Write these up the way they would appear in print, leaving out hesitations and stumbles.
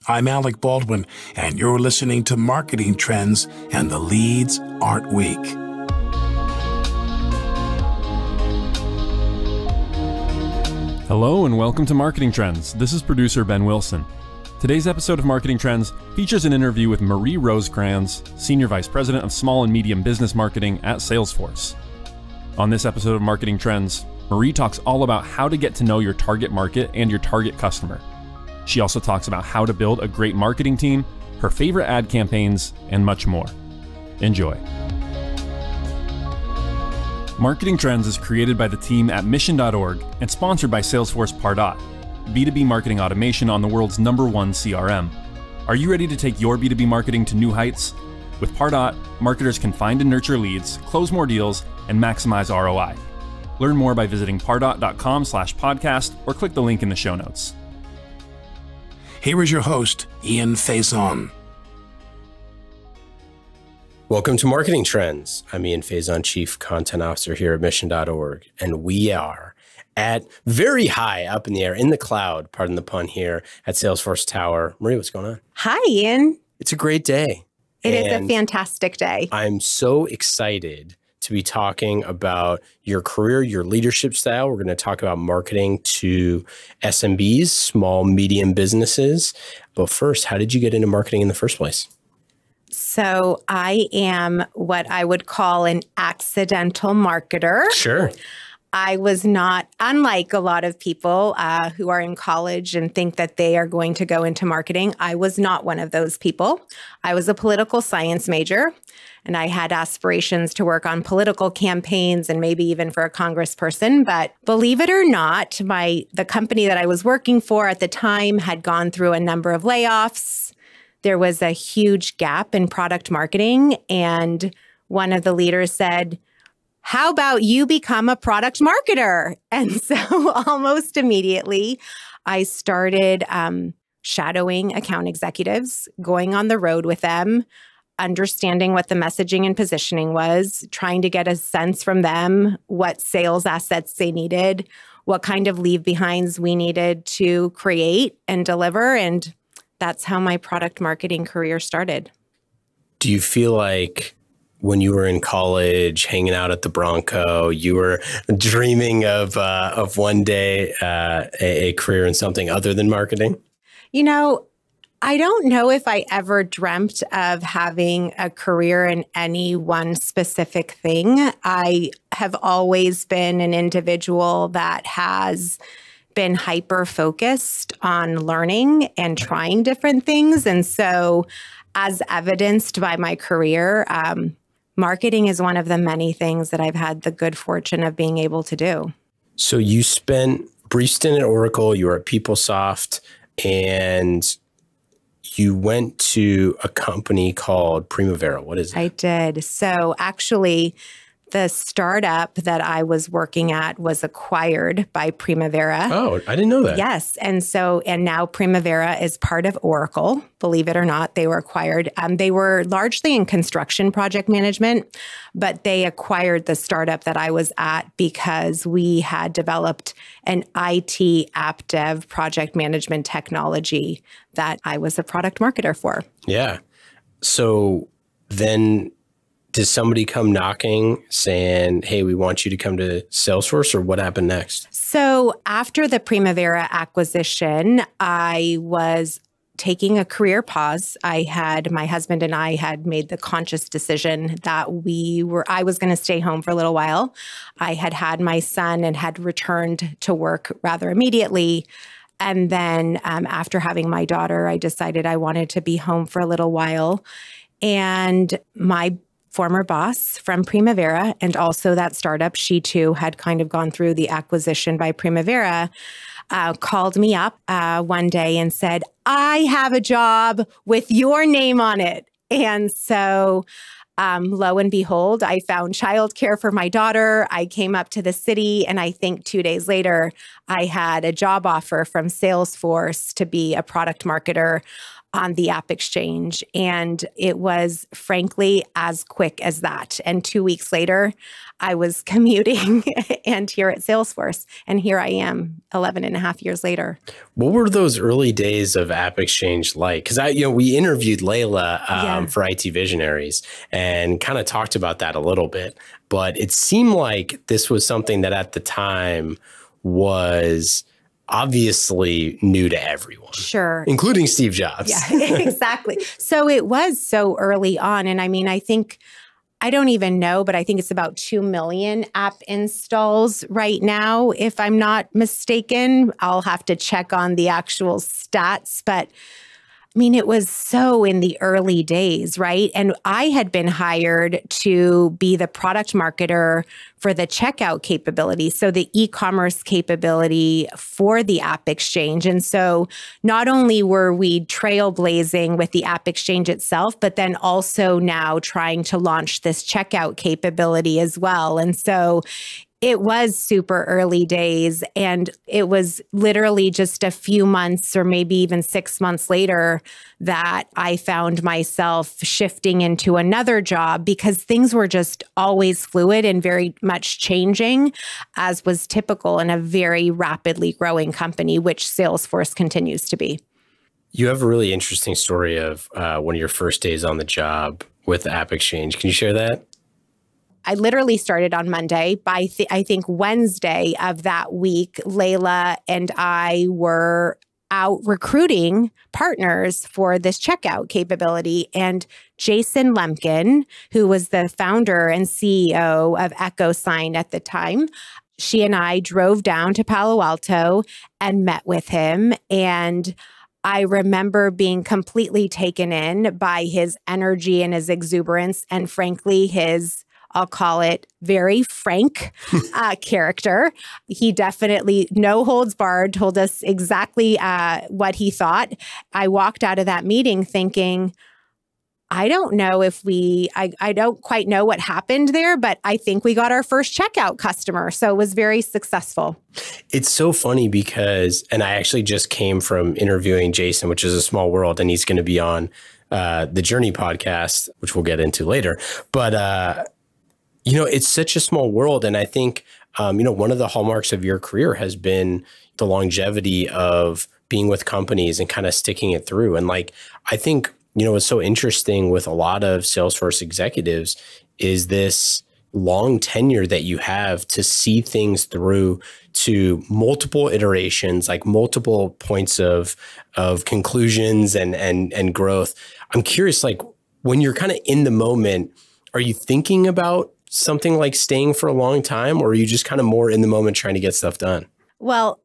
I'm Alec Baldwin, and you're listening to Marketing Trends, and the leads aren't weak. Hello and welcome to Marketing Trends. This is producer Ben Wilson. Today's episode of Marketing Trends features an interview with Marie Rosecrans, Senior Vice President of Small and Medium Business Marketing at Salesforce. On this episode of Marketing Trends, Marie talks all about how to get to know your target market and your target customer. She also talks about how to build a great marketing team, her favorite ad campaigns, and much more. Enjoy. Marketing Trends is created by the team at Mission.org and sponsored by Salesforce Pardot, B2B marketing automation on the world's #1 CRM. Are you ready to take your B2B marketing to new heights? With Pardot, marketers can find and nurture leads, close more deals, and maximize ROI. Learn more by visiting pardot.com/podcast or click the link in the show notes. Here is your host, Ian Faison. Welcome to Marketing Trends. I'm Ian Faison, Chief Content Officer here at Mission.org, and we are at very high up in the air, in the cloud, pardon the pun here, at Salesforce Tower. Marie, what's going on? Hi, Ian. It's a great day. It is a fantastic day. I'm so excited to be talking about your career, your leadership style. We're going to talk about marketing to SMBs, small, medium businesses. But first, how did you get into marketing in the first place? So I am what I would call an accidental marketer. Sure. I was not, unlike a lot of people who are in college and think that they are going to go into marketing, I was not one of those people. I was a political science major, and I had aspirations to work on political campaigns and maybe even for a congressperson. But believe it or not, the company that I was working for at the time had gone through a number of layoffs. There was a huge gap in product marketing, and one of the leaders said, "How about you become a product marketer?" And so almost immediately, I started shadowing account executives, going on the road with them, understanding what the messaging and positioning was, trying to get a sense from them what sales assets they needed, what kind of leave behinds we needed to create and deliver. And that's how my product marketing career started. Do you feel like when you were in college, hanging out at the Bronco, you were dreaming of one day a career in something other than marketing? You know, I don't know if I ever dreamt of having a career in any one specific thing. I have always been an individual that has been hyper-focused on learning and trying different things. And so, as evidenced by my career, marketing is one of the many things that I've had the good fortune of being able to do. So you spent a brief stint at Oracle, you were at PeopleSoft, and you went to a company called Primavera. What is it? I did. So actually, the startup that I was working at was acquired by Primavera. Oh, I didn't know that. Yes. And now Primavera is part of Oracle, believe it or not. They were acquired. They were largely in construction project management, but they acquired the startup that I was at because we had developed an IT app dev project management technology that I was a product marketer for. Yeah. So then did somebody come knocking saying, "Hey, we want you to come to Salesforce," or what happened next? So after the Primavera acquisition, I was taking a career pause. My husband and I had made the conscious decision that I was going to stay home for a little while. I had had my son and had returned to work rather immediately. And then after having my daughter, I decided I wanted to be home for a little while. And my former boss from Primavera, and also that startup, she too had kind of gone through the acquisition by Primavera, called me up one day and said, "I have a job with your name on it." And so lo and behold, I found childcare for my daughter. I came up to the city, and I think 2 days later, I had a job offer from Salesforce to be a product marketer on the App Exchange. And it was frankly as quick as that. And 2 weeks later, I was commuting and here at Salesforce. And here I am 11 and a half years later. What were those early days of App Exchange like? Because we interviewed Layla for IT Visionaries and kind of talked about that a little bit. But it seemed like this was something that at the time was obviously new to everyone. Sure. Including Steve Jobs. Yeah, exactly. So it was so early on. And I mean, I don't even know, but I think it's about 2 million app installs right now, if I'm not mistaken. I'll have to check on the actual stats, but I mean, it was so in the early days, right? And I had been hired to be the product marketer for the checkout capability, so the e-commerce capability for the App Exchange. And so not only were we trailblazing with the App Exchange itself, but then also now trying to launch this checkout capability as well. And so it was super early days, and it was literally just a few months or maybe even 6 months later that I found myself shifting into another job because things were just always fluid and very much changing, as was typical in a very rapidly growing company, which Salesforce continues to be. You have a really interesting story of one of your first days on the job with App Exchange. Can you share that? I literally started on Monday. By I think Wednesday of that week, Layla and I were out recruiting partners for this checkout capability. And Jason Lemkin, who was the founder and CEO of EchoSign at the time, she and I drove down to Palo Alto and met with him. And I remember being completely taken in by his energy and his exuberance, and frankly, his, I'll call it, very frank character. He definitely, no holds barred, told us exactly what he thought. I walked out of that meeting thinking, I don't know if I don't quite know what happened there, but I think we got our first checkout customer. So it was very successful. It's so funny because, and I actually just came from interviewing Jason, which is a small world, and he's going to be on the Journey podcast, which we'll get into later. But, it's such a small world. And I think, one of the hallmarks of your career has been the longevity of being with companies and kind of sticking it through. And I think, what's so interesting with a lot of Salesforce executives is this long tenure that you have to see things through to multiple iterations, like multiple points of conclusions and growth. I'm curious, when you're kind of in the moment, are you thinking about something like staying for a long time, or are you just kind of more in the moment trying to get stuff done? Well,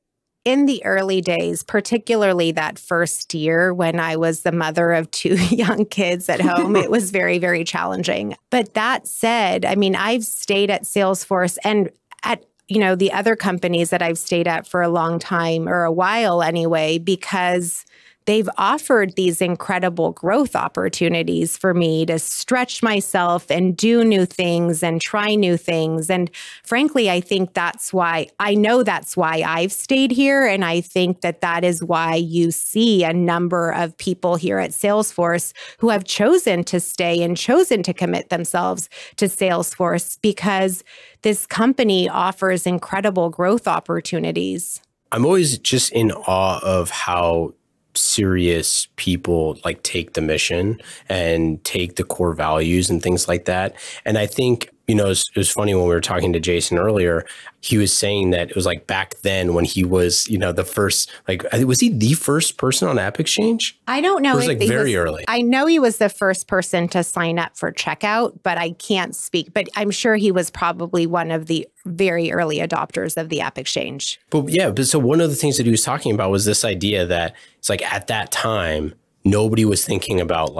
in the early days, particularly that first year when I was the mother of 2 young kids at home, it was very, very challenging. But that said, I mean, I've stayed at Salesforce and at, the other companies that I've stayed at for a long time, or a while anyway, because they've offered these incredible growth opportunities for me to stretch myself and do new things and try new things. And frankly, I think that's why I've stayed here. And I think that is why you see a number of people here at Salesforce who have chosen to stay and chosen to commit themselves to Salesforce, because this company offers incredible growth opportunities. I'm always just in awe of how serious people take the mission and take the core values and things like that. And I think, it was funny when we were talking to Jason earlier, he was saying that it was back then when he was, the first, was he the first person on App Exchange? I don't know. It was very early. I know he was the first person to sign up for checkout, but I can't speak. But I'm sure he was probably one of the very early adopters of the App Exchange. But so one of the things that he was talking about was this idea that it's at that time, nobody was thinking about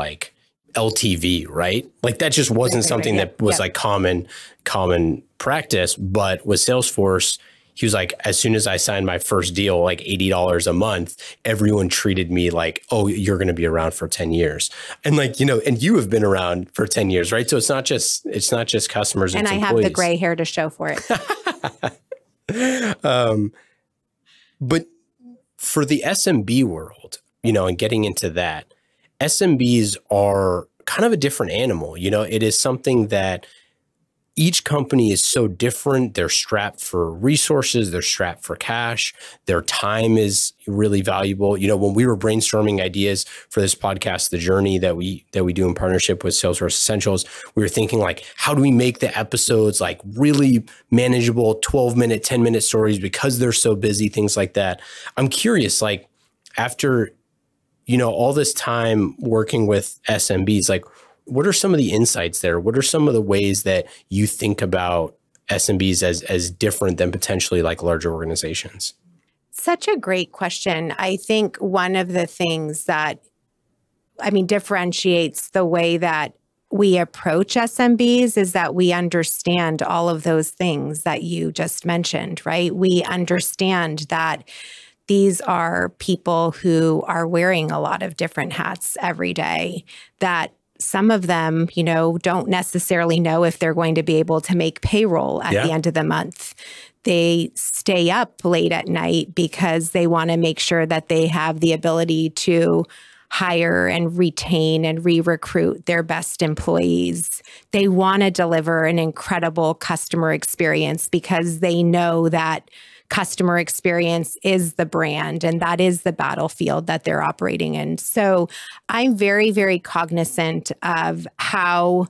LTV, right? That just wasn't something that was common practice. But with Salesforce, he was as soon as I signed my first deal, $80 a month, everyone treated me oh, you're going to be around for 10 years. And and you have been around for 10 years, right? So it's not just customers and I have the gray hair to show for it. But for the SMB world, and getting into that, SMBs are kind of a different animal. You know, it is something that each company is so different. They're strapped for resources. They're strapped for cash. Their time is really valuable. You know, when we were brainstorming ideas for this podcast, the journey that we do in partnership with Salesforce Essentials, we were thinking like, how do we make the episodes like really manageable, 12-minute, 10-minute stories because they're so busy, things like that. I'm curious, like after, you know, all this time working with SMBs, like what are some of the insights there? What are some of the ways that you think about SMBs as different than potentially like larger organizations? Such a great question. I think one of the things that, differentiates the way that we approach SMBs is that we understand all of those things that you just mentioned, right? We understand that these are people who are wearing a lot of different hats every day, that some of them, you know, don't necessarily know if they're going to be able to make payroll at the end of the month. They stay up late at night because they want to make sure that they have the ability to hire and retain and re-recruit their best employees. They want to deliver an incredible customer experience because they know that customer experience is the brand and that is the battlefield that they're operating in. So I'm very, very cognizant of how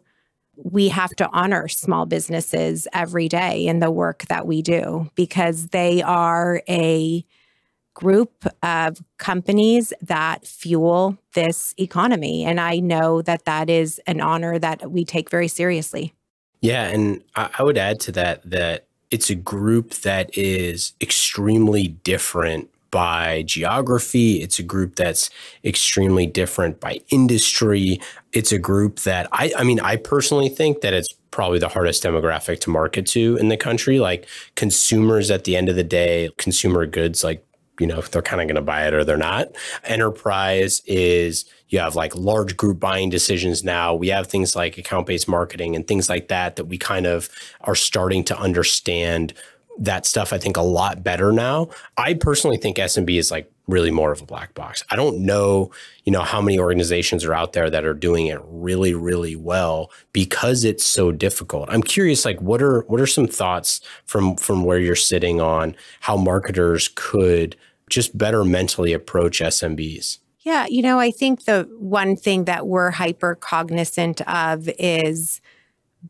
we have to honor small businesses every day in the work that we do, because they are a group of companies that fuel this economy. And I know that that is an honor that we take very seriously. Yeah. And I would add to that it's a group that is extremely different by geography. It's a group that's extremely different by industry. It's a group that I personally think that it's probably the hardest demographic to market to in the country. Like consumers at the end of the day, consumer goods, like, you know, they're kind of going to buy it or they're not. Enterprise is, you have like large group buying decisions now. We have things like account-based marketing and things like that we kind of are starting to understand that stuff, I think, a lot better now. I personally think SMB is like really more of a black box. I don't know, you know, how many organizations are out there that are doing it really, really well because it's so difficult. I'm curious, like, what are some thoughts from where you're sitting on how marketers could just better mentally approach SMBs? Yeah, you know, I think the one thing that we're hyper cognizant of is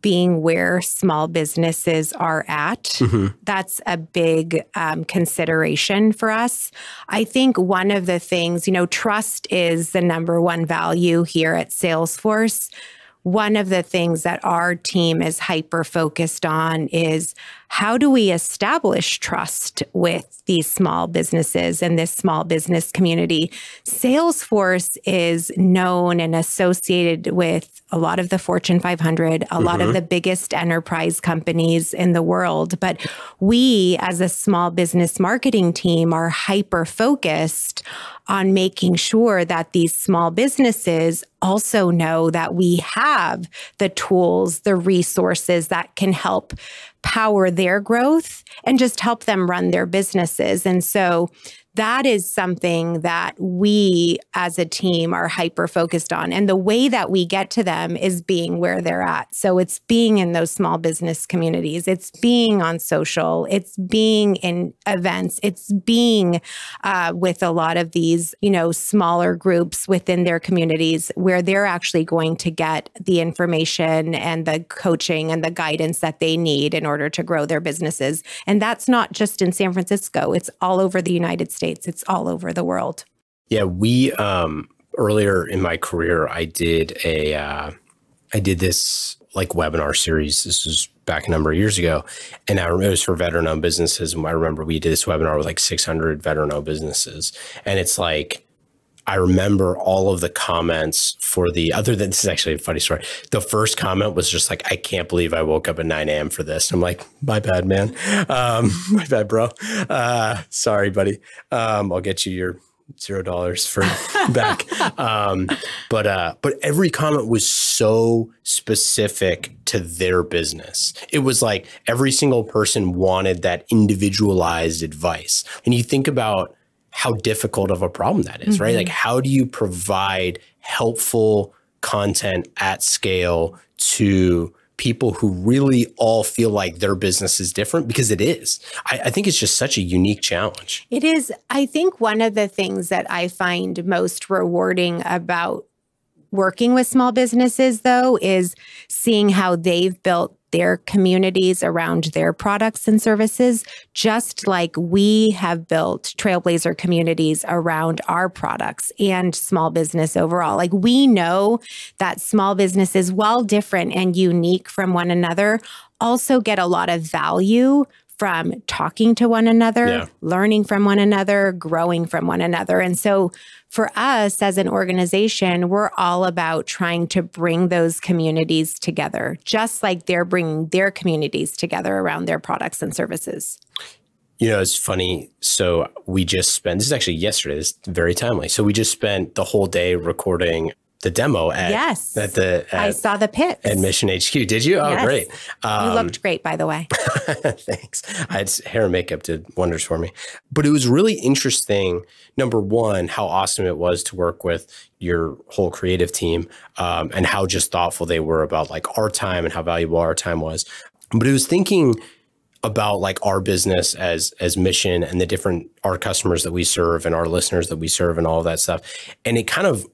being where small businesses are at. Mm-hmm. That's a big consideration for us. I think one of the things, you know, trust is the number one value here at Salesforce. One of the things that our team is hyper focused on is how do we establish trust with these small businesses and this small business community? Salesforce is known and associated with a lot of the Fortune 500, a lot of the biggest enterprise companies in the world. But we, as a small business marketing team, are hyper focused on making sure that these small businesses also know that we have the tools, the resources that can help power their growth and just help them run their businesses. And so that is something that we as a team are hyper focused on. And the way that we get to them is being where they're at. So it's being in those small business communities. It's being on social. It's being in events. It's being with a lot of these, you know, smaller groups within their communities where they're actually going to get the information and the coaching and the guidance that they need in order to grow their businesses. And that's not just in San Francisco. It's all over the United States. It's all over the world. Yeah, we earlier in my career, I did this like webinar series. This was back a number of years ago, and I remember it was for veteran-owned businesses. And I remember we did this webinar with like 600 veteran-owned businesses, and it's like I remember all of the comments other than, this is actually a funny story. The first comment was just like, I can't believe I woke up at 9 a.m. for this. I'm like, my bad, man. My bad, bro. Sorry, buddy. I'll get you your $0 for back. But every comment was so specific to their business. It was like every single person wanted that individualized advice. And you think about how difficult of a problem that is, right? Like, how do you provide helpful content at scale to people who really all feel like their business is different? Because it is. I think it's just such a unique challenge. It is. I think one of the things that I find most rewarding about working with small businesses, though, is seeing how they've built their communities around their products and services, just like we have built trailblazer communities around our products and small business overall. Like, we know that small businesses, while different and unique from one another, also get a lot of value from talking to one another, learning from one another, growing from one another. And so for us as an organization, we're all about trying to bring those communities together, just like they're bringing their communities together around their products and services. You know, it's funny. So we just spent, this is actually yesterday, this is very timely. So we just spent the whole day recording the demo at, I saw the pits at Mission HQ. Did you? Oh, great. You looked great, by the way. Thanks. I had hair and makeup did wonders for me. But it was really interesting. Number one, how awesome it was to work with your whole creative team, and how just thoughtful they were about like our time and how valuable our time was. But it was thinking about like our business as Mission and the different, our customers that we serve and our listeners that we serve and all of that stuff. And it kind of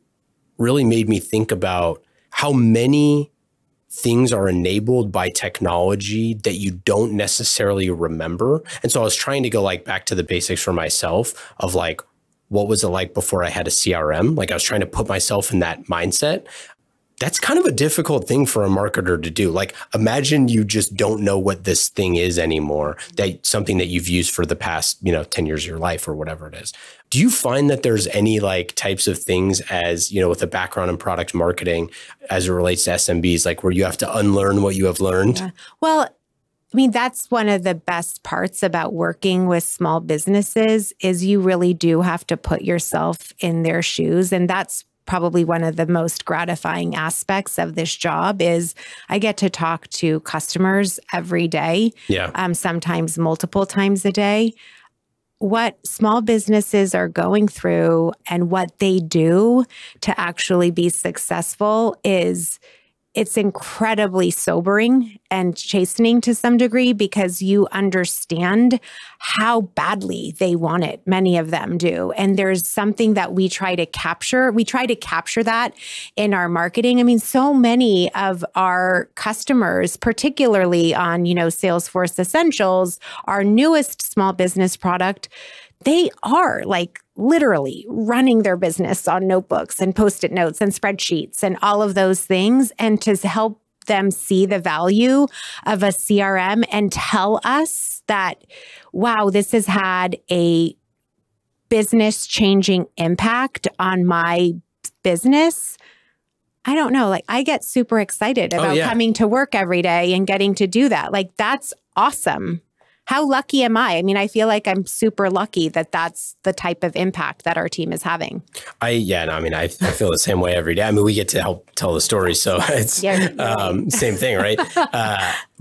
really made me think about how many things are enabled by technology that you don't necessarily remember. And so I was trying to go like back to the basics for myself of like, what was it like before I had a CRM? Like, I was trying to put myself in that mindset. That's kind of a difficult thing for a marketer to do. Like, imagine you just don't know what this thing is anymore, that something that you've used for the past, 10 years of your life or whatever it is. Do you find that there's any like types of things as, with a background in product marketing as it relates to SMBs, like where you have to unlearn what you have learned? Yeah. Well, I mean, that's one of the best parts about working with small businesses is you really do have to put yourself in their shoes. And that's probably one of the most gratifying aspects of this job is I get to talk to customers every day, sometimes multiple times a day. What small businesses are going through and what they do to actually be successful it's incredibly sobering and chastening to some degree because you understand how badly they want it. Many of them do. And there's something that we try to capture. We try to capture that in our marketing. I mean, so many of our customers, particularly on, Salesforce Essentials, our newest small business product, they are like literally running their business on notebooks and Post-it notes and spreadsheets and all of those things. And to help them see the value of a CRM and tell us that, wow, this has had a business changing impact on my business. I don't know, like I get super excited about coming to work every day and getting to do that. Like, that's awesome. How lucky am I? I mean, I feel like I'm super lucky that that's the type of impact that our team is having. I feel the same way every day. I mean, we get to help tell the story. So it's same thing, right?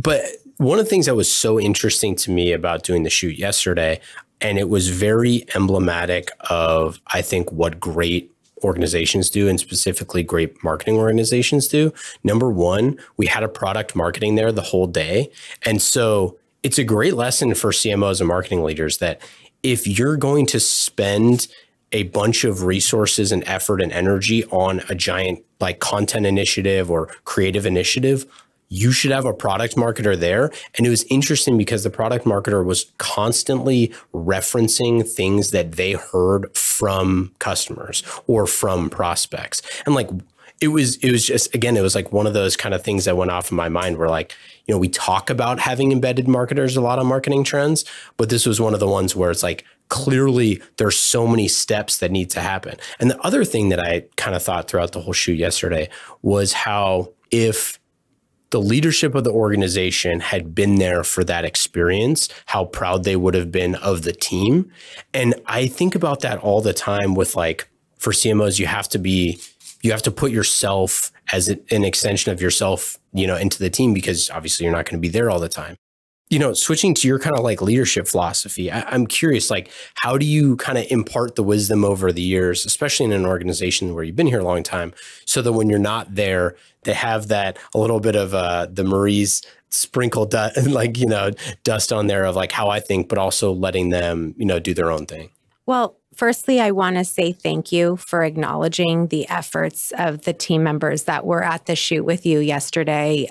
But one of the things that was so interesting to me about doing the shoot yesterday, and it was very emblematic of, I think, what great organizations do, and specifically great marketing organizations do. Number one, we had a product marketing there the whole day. And so it's a great lesson for CMOs and marketing leaders that if you're going to spend a bunch of resources and effort and energy on a giant like content initiative or creative initiative, you should have a product marketer there. And it was interesting because the product marketer was constantly referencing things that they heard from customers or from prospects. And like, it was just, again, it was like one of those kind of things that went off in my mind where like, we talk about having embedded marketers a lot on Marketing Trends, but this was one of the ones where it's like, clearly there's so many steps that need to happen. And the other thing that I kind of thought throughout the whole shoot yesterday was how if the leadership of the organization had been there for that experience, how proud they would have been of the team. And I think about that all the time with like, for CMOs, you have to put yourself as an extension of yourself, into the team, because obviously you're not going to be there all the time. Switching to your kind of like leadership philosophy, I'm curious, like, how do you kind of impart the wisdom over the years, especially in an organization where you've been here a long time, so that when you're not there, they have that a little bit of the Marie's sprinkle dust on there of like how I think, but also letting them, do their own thing? Well, firstly, I want to say thank you for acknowledging the efforts of the team members that were at the shoot with you yesterday.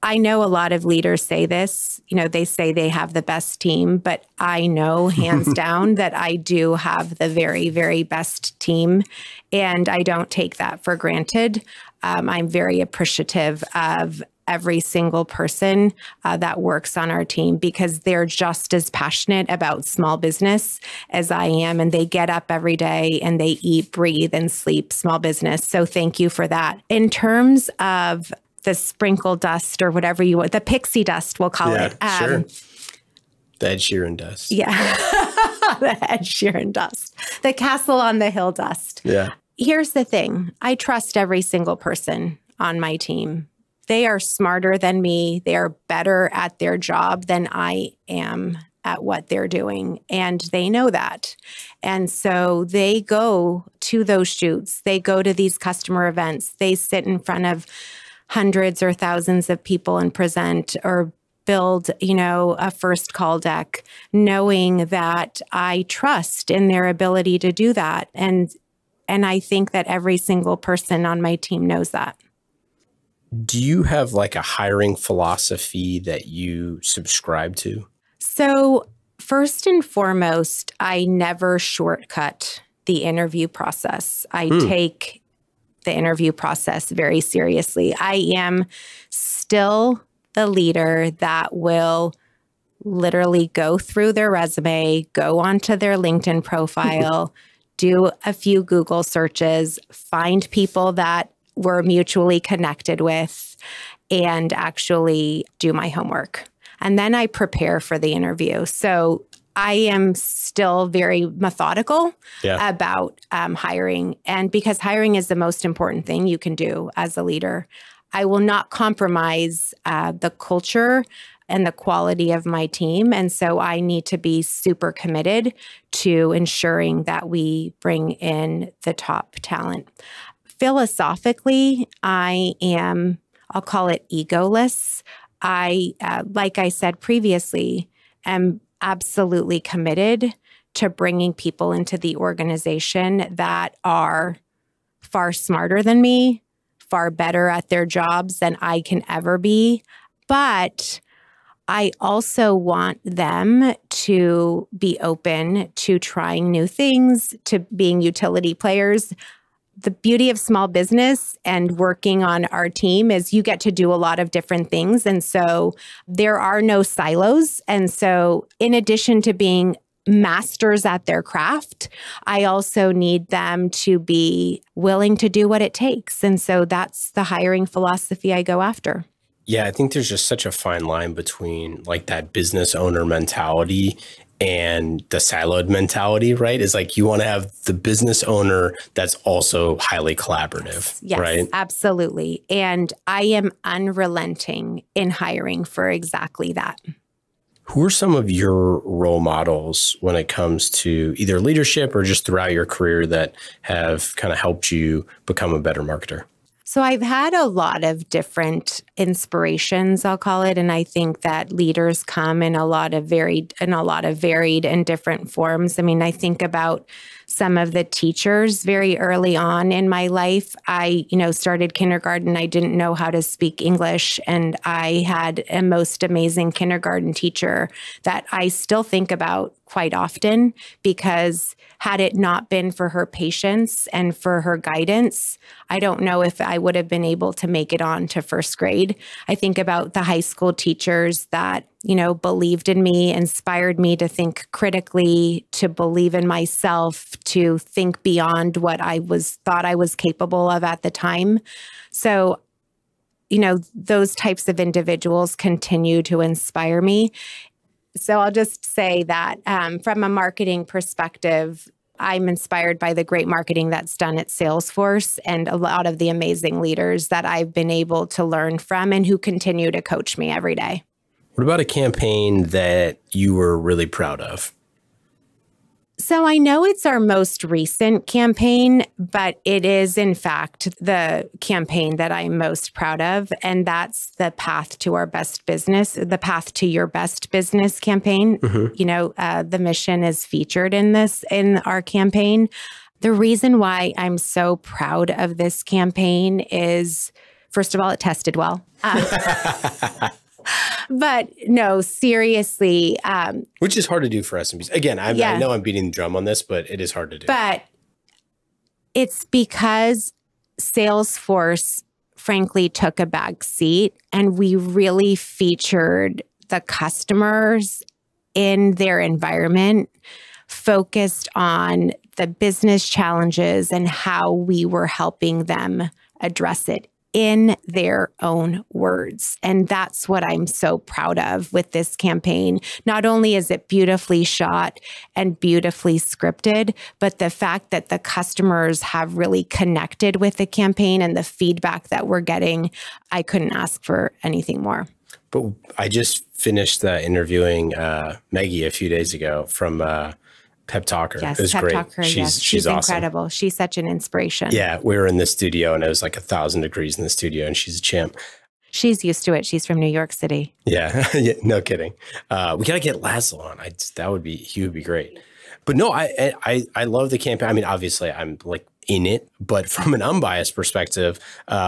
I know a lot of leaders say this, they say they have the best team, but I know hands down that I do have the very, very best team. And I don't take that for granted. I'm very appreciative of every single person that works on our team, because they're just as passionate about small business as I am. And they get up every day and they eat, breathe, and sleep small business. So thank you for that. In terms of the sprinkle dust, or whatever you want, the pixie dust, we'll call it. Sure. The Ed Sheeran dust. Yeah. The Ed Sheeran dust. The castle on the hill dust. Yeah. Here's the thing. I trust every single person on my team. They are smarter than me. They are better at their job than I am at what they're doing. And they know that. And so they go to those shoots. They go to these customer events. They sit in front of hundreds or thousands of people and present or build, a first call deck, knowing that I trust in their ability to do that. And I think that every single person on my team knows that. Do you have like a hiring philosophy that you subscribe to? So first and foremost, I never shortcut the interview process. I take the interview process very seriously. I am still the leader that will literally go through their resume, go onto their LinkedIn profile, do a few Google searches, find people that we're mutually connected with, and actually do my homework. And then I prepare for the interview. So I am still very methodical about hiring. And because hiring is the most important thing you can do as a leader, I will not compromise the culture and the quality of my team. And so I need to be super committed to ensuring that we bring in the top talent. Philosophically, I am, I'll call it egoless. I, like I said previously, am absolutely committed to bringing people into the organization that are far smarter than me, far better at their jobs than I can ever be. But I also want them to be open to trying new things, to being utility players. The beauty of small business and working on our team is you get to do a lot of different things. And so there are no silos. And so in addition to being masters at their craft, I also need them to be willing to do what it takes. And so that's the hiring philosophy I go after. Yeah, I think there's just such a fine line between like that business owner mentality and the siloed mentality, right? Is like you want to have the business owner that's also highly collaborative, yes, right? Absolutely. And I am unrelenting in hiring for exactly that. Who are some of your role models when it comes to either leadership or just throughout your career that have kind of helped you become a better marketer? So I've had a lot of different inspirations, I'll call it, and I think that leaders come in a lot of varied and different forms. I mean, I think about some of the teachers very early on in my life. I, started kindergarten. I didn't know how to speak English, and I had a most amazing kindergarten teacher that I still think about quite often, because had it not been for her patience and for her guidance, I don't know if I would have been able to make it on to first grade. I think about the high school teachers that, believed in me, inspired me to think critically, to believe in myself, to think beyond what I thought I was capable of at the time. So, those types of individuals continue to inspire me. So I'll just say that from a marketing perspective, I'm inspired by the great marketing that's done at Salesforce and a lot of the amazing leaders that I've been able to learn from and who continue to coach me every day. What about a campaign that you were really proud of? So I know it's our most recent campaign, but it is in fact the campaign that I'm most proud of. And that's the Path to Our Best Business, the Path to Your Best Business campaign. You know, the mission is featured in our campaign. The reason why I'm so proud of this campaign is, first of all, it tested well. But no, seriously. Which is hard to do for SMBs. Again, I know I'm beating the drum on this, but it is hard to do. But it's because Salesforce, frankly, took a back seat and we really featured the customers in their environment, focused on the business challenges and how we were helping them address it in their own words. And that's what I'm so proud of with this campaign. Not only is it beautifully shot and beautifully scripted, but the fact that the customers have really connected with the campaign and the feedback that we're getting, I couldn't ask for anything more. But I just finished interviewing Maggie a few days ago from Pep Talker. Yes, it was Pep great. Talker. She's awesome. Incredible. She's such an inspiration. Yeah, we were in the studio and it was like 1,000 degrees in the studio and she's a champ. She's used to it. She's from New York City. Yeah, yeah, no kidding. We gotta get Laszlo on. He would be great. But no, I love the campaign. I mean, obviously I'm like in it, but from an unbiased perspective,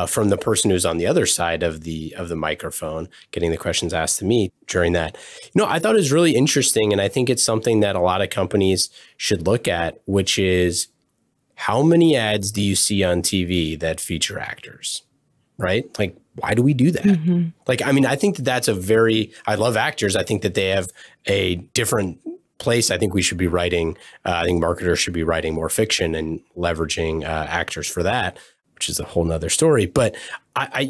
from the person who's on the other side of the microphone, getting the questions asked to me during that, I thought it was really interesting. And I think it's something that a lot of companies should look at, which is how many ads do you see on TV that feature actors, right? Like, why do we do that? Like, I mean, I think that's I love actors. I think that they have a different place. I think we should be writing, I think marketers should be writing more fiction and leveraging actors for that, which is a whole nother story. But I'm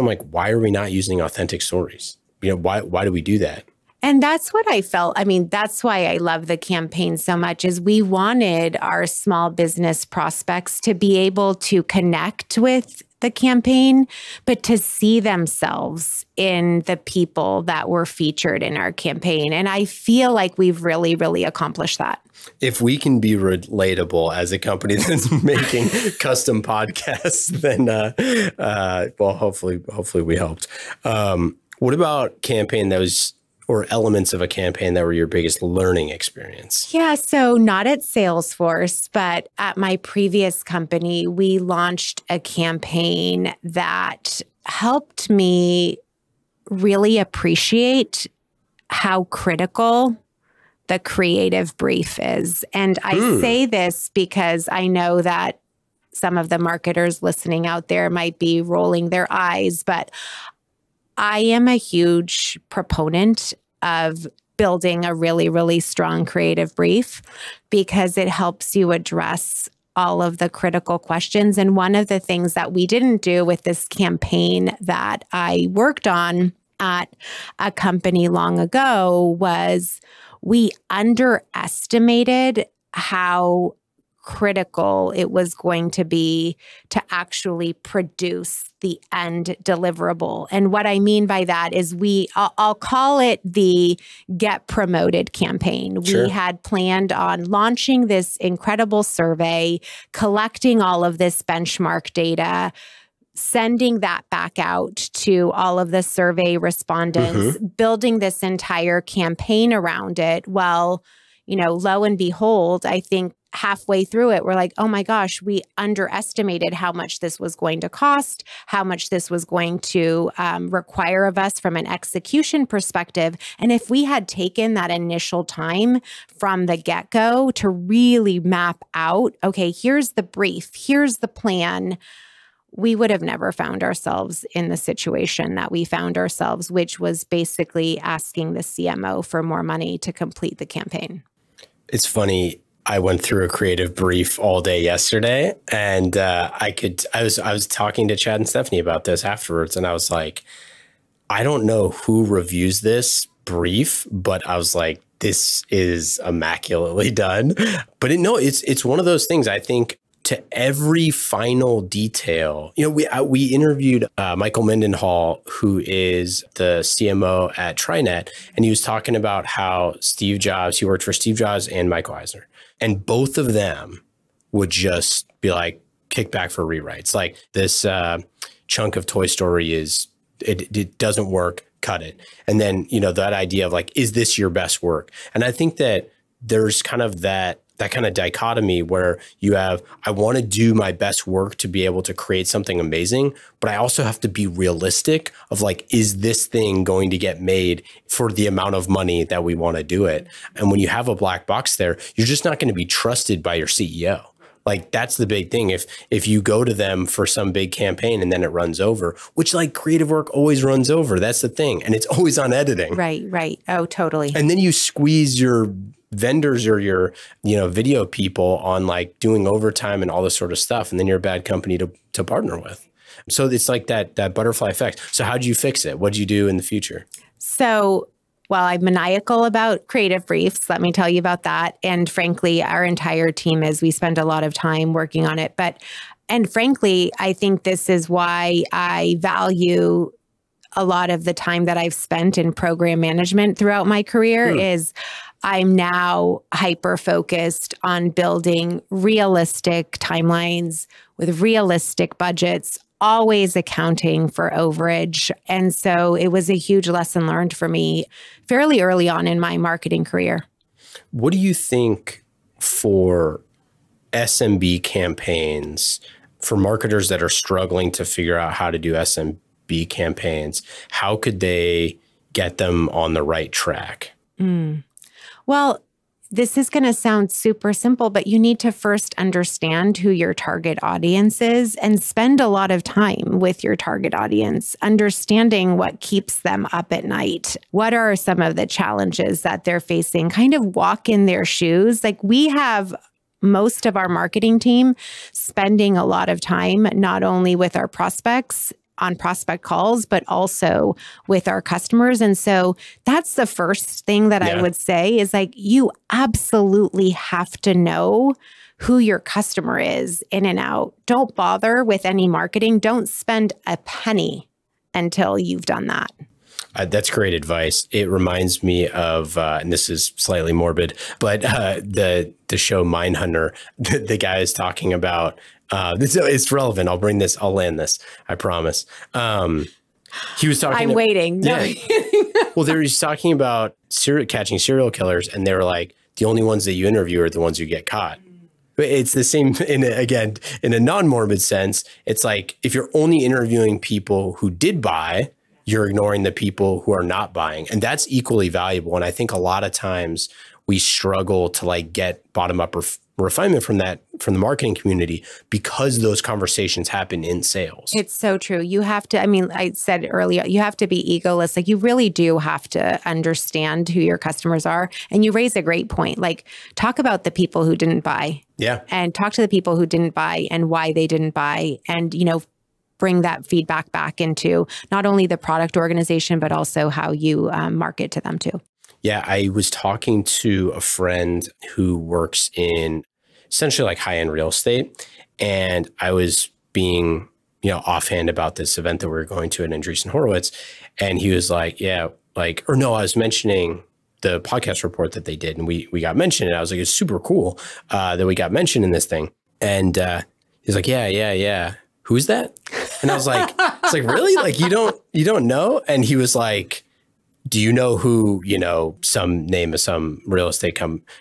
like, why are we not using authentic stories? Why do we do that? And that's what I felt. I mean, that's why I love the campaign so much, is we wanted our small business prospects to be able to connect with the campaign, but to see themselves in the people that were featured in our campaign. And I feel like we've really, really accomplished that. If we can be relatable as a company that's making custom podcasts, then, well, hopefully we helped. What about campaign or elements of a campaign that were your biggest learning experience? Yeah, so not at Salesforce, but at my previous company, we launched a campaign that helped me really appreciate how critical the creative brief is. And I say this because I know that some of the marketers listening out there might be rolling their eyes, but I am a huge proponent of building a really, really strong creative brief because it helps you address all of the critical questions. And one of the things that we didn't do with this campaign that I worked on at a company long ago was we underestimated how critical it was going to be to actually produce the end deliverable. And what I mean by that is I'll call it the Get Promoted campaign. Sure. We had planned on launching this incredible survey, collecting all of this benchmark data, sending that back out to all of the survey respondents, building this entire campaign around it. Well, lo and behold, I think halfway through it, we're like, oh my gosh, we underestimated how much this was going to cost, how much this was going to require of us from an execution perspective. And if we had taken that initial time from the get-go to really map out, okay, here's the brief, here's the plan, we would have never found ourselves in the situation that we found ourselves, which was basically asking the CMO for more money to complete the campaign. It's funny. I went through a creative brief all day yesterday, and I was talking to Chad and Stephanie about this afterwards, and I was like, I don't know who reviews this brief, but I was like, this is immaculately done. But it's one of those things. I think to every final detail. We interviewed Michael Mendenhall, who is the CMO at TriNet, and he was talking about how Steve Jobs, he worked for Steve Jobs and Michael Eisner, and both of them would just be like, kick back for rewrites. Like this chunk of Toy Story it doesn't work, cut it. And then, that idea of like, is this your best work? And I think that there's kind of that kind of dichotomy where you have, I want to do my best work to be able to create something amazing, but I also have to be realistic of like, is this thing going to get made for the amount of money that we want to do it? And when you have a black box there, you're just not going to be trusted by your CEO. Like, that's the big thing. If you go to them for some big campaign and then it runs over, which like creative work always runs over, that's the thing. And it's always on editing. Right. Oh, totally. And then you squeeze your vendors or your, video people on like doing overtime and all this sort of stuff. And then you're a bad company to partner with. So it's like that butterfly effect. So how do you fix it? What do you do in the future? So, well, I'm maniacal about creative briefs. Let me tell you about that. And frankly, our entire team we spend a lot of time working on it. And frankly, I think this is why I value a lot of the time that I've spent in program management throughout my career is I'm now hyper-focused on building realistic timelines with realistic budgets, always accounting for overage. And so it was a huge lesson learned for me fairly early on in my marketing career. What do you think for SMB campaigns, for marketers that are struggling to figure out how to do SMB campaigns, how could they get them on the right track? Well, this is going to sound super simple, but you need to first understand who your target audience is and spend a lot of time with your target audience, understanding what keeps them up at night. What are some of the challenges that they're facing? Kind of walk in their shoes. Like, we have most of our marketing team spending a lot of time, not only with our prospects on prospect calls, but also with our customers. And so that's the first thing that I would say is like, you absolutely have to know who your customer is in and out. Don't bother with any marketing. Don't spend a penny until you've done that. That's great advice. It reminds me of, and this is slightly morbid, but the show Mindhunter, the guy is talking about, it's relevant. I'll land this. I promise. He was talking. I'm waiting. No. Yeah. Well, they were talking about catching serial killers, and they were like, the only ones that you interview are the ones who get caught. But it's the same, in a non-morbid sense. It's like, if you're only interviewing people who did buy, you're ignoring the people who are not buying. And that's equally valuable. And I think a lot of times we struggle to like get bottom up refinement from the marketing community because those conversations happen in sales. It's so true. You have to, I said earlier, you have to be egoless. Like, you really do have to understand who your customers are. And you raise a great point. Like, talk about the people who didn't buy. Yeah. And talk to the people who didn't buy and why they didn't buy. And, bring that feedback back into not only the product organization, but also how you market to them too. Yeah, I was talking to a friend who works in essentially like high-end real estate. And I was being, offhand about this event that we were going to at Andreessen Horowitz. And he was like, I was mentioning the podcast report that they did. And we got mentioned. And I was like, it's super cool that we got mentioned in this thing. And he's like, yeah. Who's that? And I was like, it's like, really? Like, you don't know? And he was like, do you know who, some name of some real estate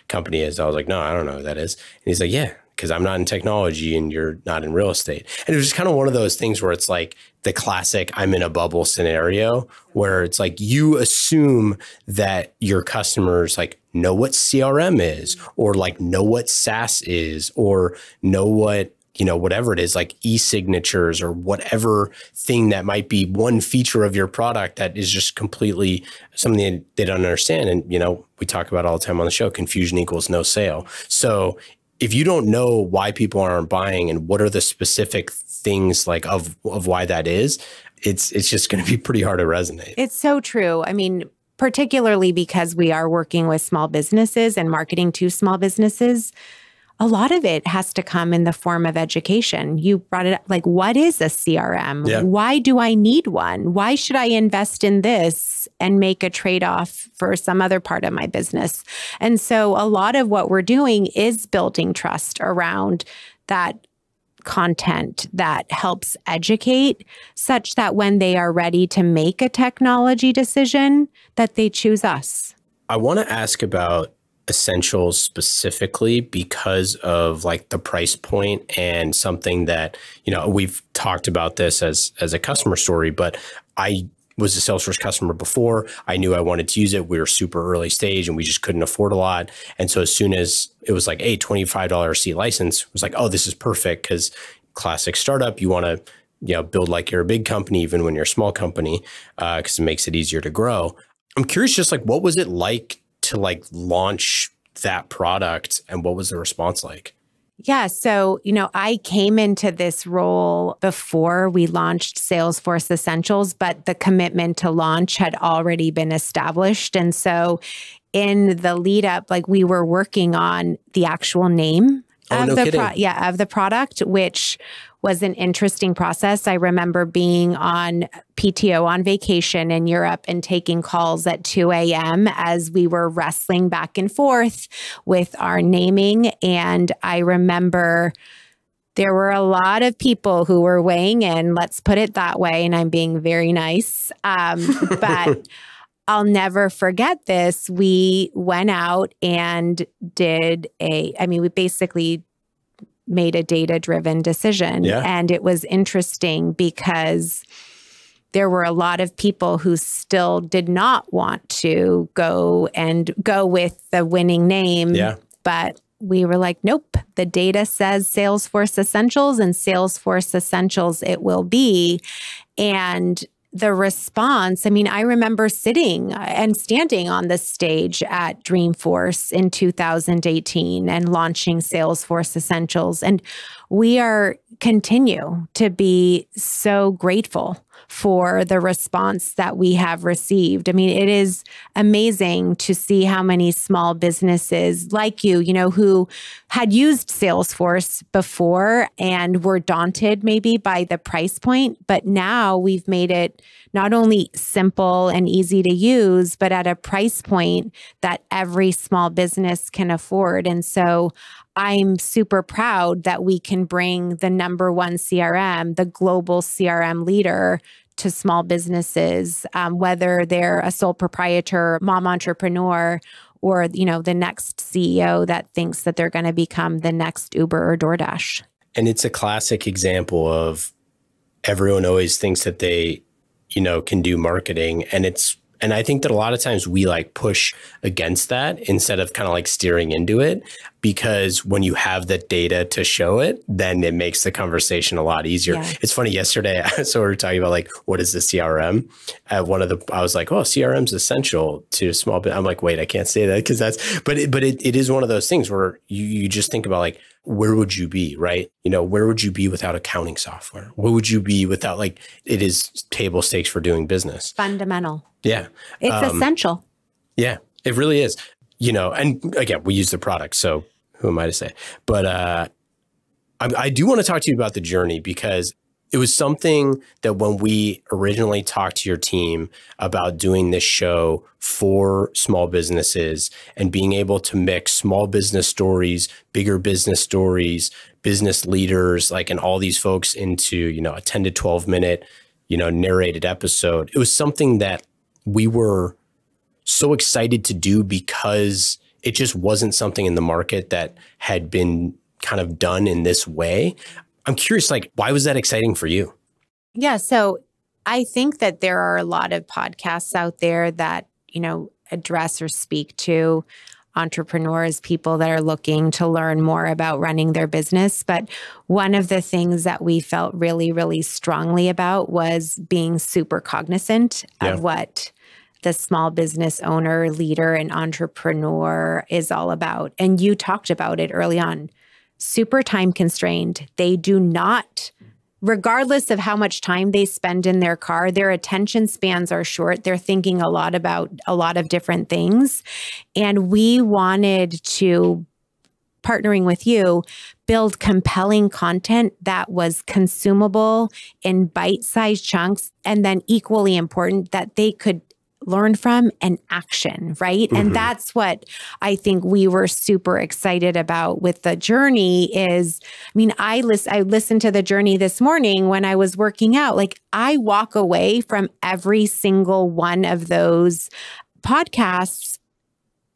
company is? I was like, no, I don't know who that is. And he's like, yeah, because I'm not in technology and you're not in real estate. And it was just kind of one of those things where it's like the classic I'm in a bubble scenario where it's like you assume that your customers like know what CRM is or like know what SaaS is or know what, whatever it is, like e-signatures or whatever thing that might be one feature of your product that is just completely something they don't understand. And, we talk about all the time on the show, confusion equals no sale. So if you don't know why people aren't buying and what are the specific things like of why that is, it's just going to be pretty hard to resonate. It's so true. Particularly because we are working with small businesses and marketing to small businesses. a lot of it has to come in the form of education. You brought it up, like, what is a CRM? Yeah. Why do I need one? Why should I invest in this and make a trade-off for some other part of my business? And so a lot of what we're doing is building trust around that content that helps educate, such that when they are ready to make a technology decision, that they choose us. I want to ask about Essentials specifically because of like the price point and something that, we've talked about this as a customer story, but I was a Salesforce customer before. I knew I wanted to use it. We were super early stage and we just couldn't afford a lot. And so as soon as it was like, hey, $25 seat license, it was like, oh, this is perfect, because classic startup, you want to build like you're a big company, even when you're a small company, because it makes it easier to grow. I'm curious, just like, what was it like to like launch that product, and what was the response like? Yeah. So, I came into this role before we launched Salesforce Essentials, but the commitment to launch had already been established. And so in the lead up, like, we were working on the actual name of the product, which was an interesting process. I remember being on PTO on vacation in Europe and taking calls at 2 a.m. as we were wrestling back and forth with our naming. And I remember there were a lot of people who were weighing in, let's put it that way. And I'm being very nice. But I'll never forget this. We went out and we basically made a data-driven decision. Yeah. And it was interesting because there were a lot of people who still did not want to go with the winning name. Yeah. But we were like, nope, the data says Salesforce Essentials, and Salesforce Essentials it will be. And the response, I remember sitting and standing on the stage at Dreamforce in 2018 and launching Salesforce Essentials. And we continue to be so grateful for the response that we have received. It is amazing to see how many small businesses like you, who had used Salesforce before and were daunted maybe by the price point, but now we've made it not only simple and easy to use, but at a price point that every small business can afford. And so I'm super proud that we can bring the number one CRM, the global CRM leader, to small businesses, whether they're a sole proprietor, mom entrepreneur, or the next CEO that thinks that they're going to become the next Uber or DoorDash. And it's a classic example of everyone always thinks that they, can do marketing, and I think that a lot of times we like push against that instead of kind of like steering into it, because when you have the data to show it, then it makes the conversation a lot easier. Yeah. It's funny, yesterday, so we were talking about like, what is the CRM? I was like, oh, CRM's essential to small business. I'm like, wait, I can't say that because but it is one of those things where you just think about like, where would you be, right? Where would you be without accounting software? Where would you be without it is table stakes for doing business. Fundamental. Yeah. It's essential. Yeah, it really is. And again, we use the product, so who am I to say? But I do want to talk to you about the journey, because it was something that when we originally talked to your team about doing this show for small businesses and being able to mix small business stories, bigger business stories, business leaders, and all these folks into, a 10 to 12 minute, narrated episode, it was something that we were so excited to do because it just wasn't something in the market that had been kind of done in this way. I'm curious, why was that exciting for you? Yeah. So I think that there are a lot of podcasts out there that, address or speak to entrepreneurs, people that are looking to learn more about running their business. But one of the things that we felt really, really strongly about was being super cognizant of what the small business owner, leader, and entrepreneur is all about. And you talked about it early on. Super time constrained. They do not, regardless of how much time they spend in their car, their attention spans are short. They're thinking a lot about a lot of different things. And we wanted to partnering with you, build compelling content that was consumable in bite-sized chunks, and then equally important that they could learn from and action, right? Mm-hmm. And that's what I think we were super excited about with the journey is, I mean, I listened to the journey this morning when I was working out. Like, I walk away from every single one of those podcasts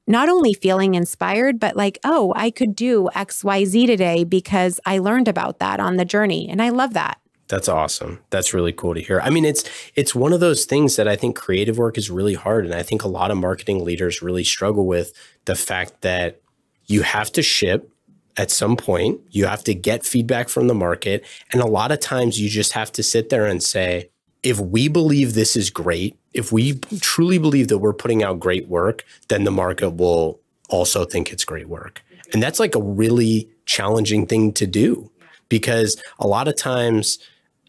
not only feeling inspired, but like, oh, I could do XYZ today because I learned about that on the journey. And I love that. That's awesome. That's really cool to hear. I mean, it's one of those things that I think creative work is really hard. And I think a lot of marketing leaders really struggle with the fact that you have to ship at some point, you have to get feedback from the market. And a lot of times you just have to sit there and say, if we believe this is great, if we truly believe that we're putting out great work, then the market will also think it's great work. And that's like a really challenging thing to do, because a lot of times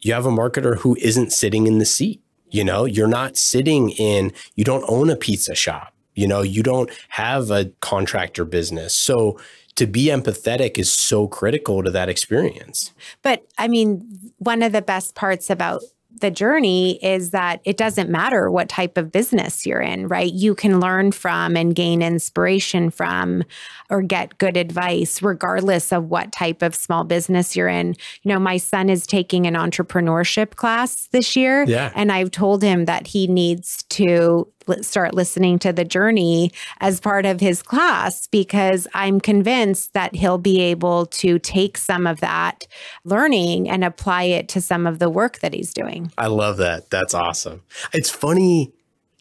you have a marketer who isn't sitting in the seat. You know, you're not sitting in, you don't own a pizza shop. You know, you don't have a contractor business. So to be empathetic is so critical to that experience. But I mean, one of the best parts about the journey is that it doesn't matter what type of business you're in, right? You can learn from and gain inspiration from or get good advice regardless of what type of small business you're in. You know, my son is taking an entrepreneurship class this year, and I've told him that he needs to start listening to the journey as part of his class, because I'm convinced that he'll be able to take some of that learning and apply it to some of the work that he's doing. I love that. That's awesome. It's funny,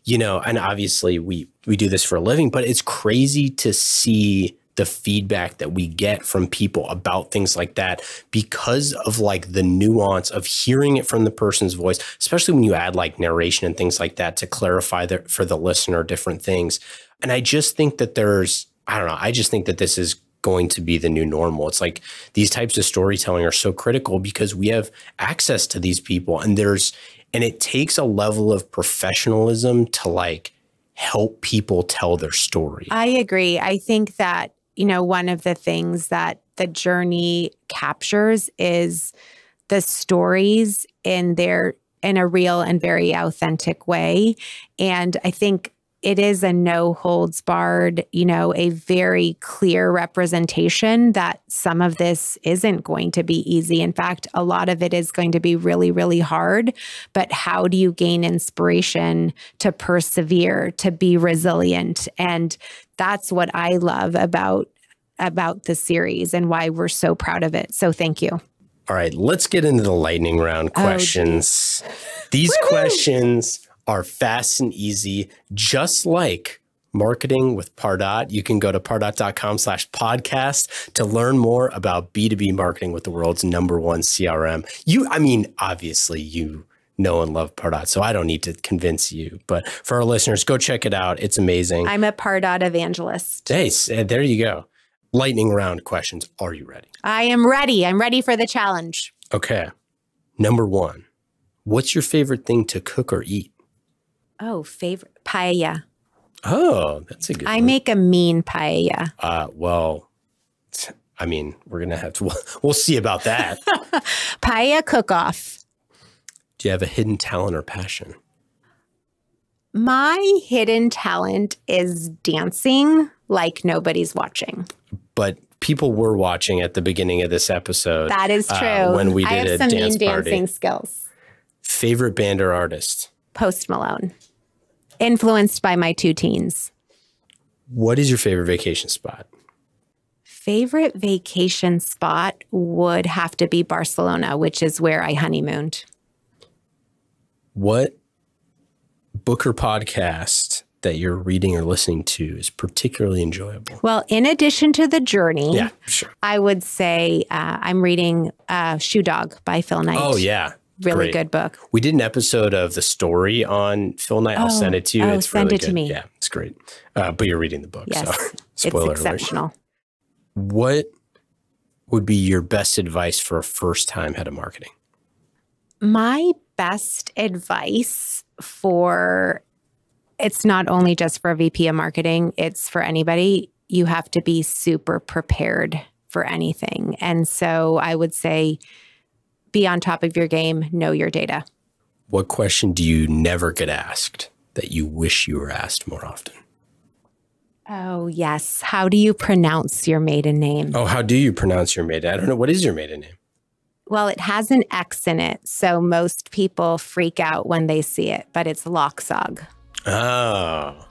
you know, and obviously we do this for a living, but it's crazy to see the feedback that we get from people about things like that because of like the nuance of hearing it from the person's voice, especially when you add like narration and things like that to clarify for the listener different things. And I just think that I just think that this is going to be the new normal. It's like these types of storytelling are so critical because we have access to these people, and it takes a level of professionalism to like help people tell their story. I agree. I think that, you know, one of the things that the journey captures is the stories in a real and very authentic way. And I think it is a no holds barred, you know, a very clear representation that some of this isn't going to be easy. In fact, a lot of it is going to be really, really hard. But how do you gain inspiration to persevere, to be resilient? And that's what I love about the series and why we're so proud of it. So thank you. All right, let's get into the lightning round questions. These questions are fast and easy, just like marketing with Pardot. You can go to pardot.com/podcast to learn more about B2B marketing with the world's #1 CRM. Obviously you know and love Pardot, so I don't need to convince you. But for our listeners, go check it out. It's amazing. I'm a Pardot evangelist. Hey, there you go. Lightning round questions. Are you ready? I am ready. I'm ready for the challenge. Okay. #1, what's your favorite thing to cook or eat? Oh, favorite paella. Oh, that's a good one. I make a mean paella. Well, I mean, we're going to have to, we'll see about that. Paella cook-off. Do you have a hidden talent or passion? My hidden talent is dancing like nobody's watching. But people were watching at the beginning of this episode. That is true. When we did a dance party. I have some mean dancing skills. Favorite band or artist? Post Malone. Influenced by my 2 teens. What is your favorite vacation spot? Favorite vacation spot would have to be Barcelona, which is where I honeymooned. What book or podcast that you're reading or listening to is particularly enjoyable? Well, in addition to The Journey, sure. I would say I'm reading Shoe Dog by Phil Knight. Oh, yeah. Really good book. We did an episode of The Story on Phil Knight. I'll send it to you. It's send really it good. to me. Yeah, it's great. But you're reading the book. Yes, so spoiler it's exceptional. Alert. What would be your best advice for a first-time head of marketing? My best advice it's not only just for a VP of marketing, it's for anybody, you have to be super prepared for anything. And so I would say be on top of your game, know your data. What question do you never get asked that you wish you were asked more often? Oh, yes. How do you pronounce your maiden name? Oh, how do you pronounce your maiden? I don't know. What is your maiden name? Well, it has an X in it, so most people freak out when they see it, but it's Loxog. Oh,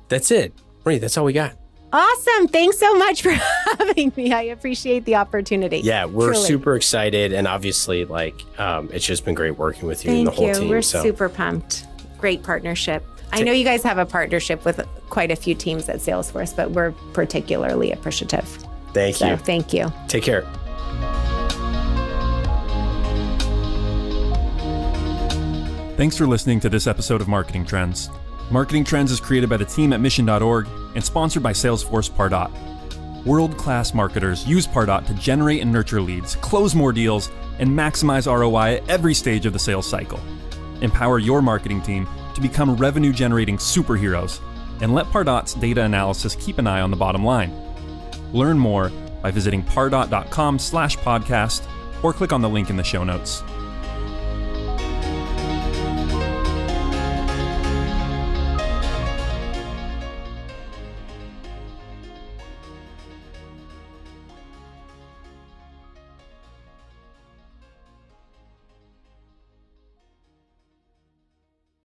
that's it. Marie, that's all we got. Awesome. Thanks so much for having me. I appreciate the opportunity. Yeah, we're Truly. super excited. And obviously, like, it's just been great working with you and the whole team. We're super pumped. Great partnership. I know you guys have a partnership with quite a few teams at Salesforce, but we're particularly appreciative. Thank you. Thank you. Take care. Thanks for listening to this episode of Marketing Trends. Marketing Trends is created by the team at mission.org and sponsored by Salesforce Pardot. World-class marketers use Pardot to generate and nurture leads, close more deals, and maximize ROI at every stage of the sales cycle. Empower your marketing team to become revenue-generating superheroes, and let Pardot's data analysis keep an eye on the bottom line. Learn more by visiting pardot.com/podcast or click on the link in the show notes.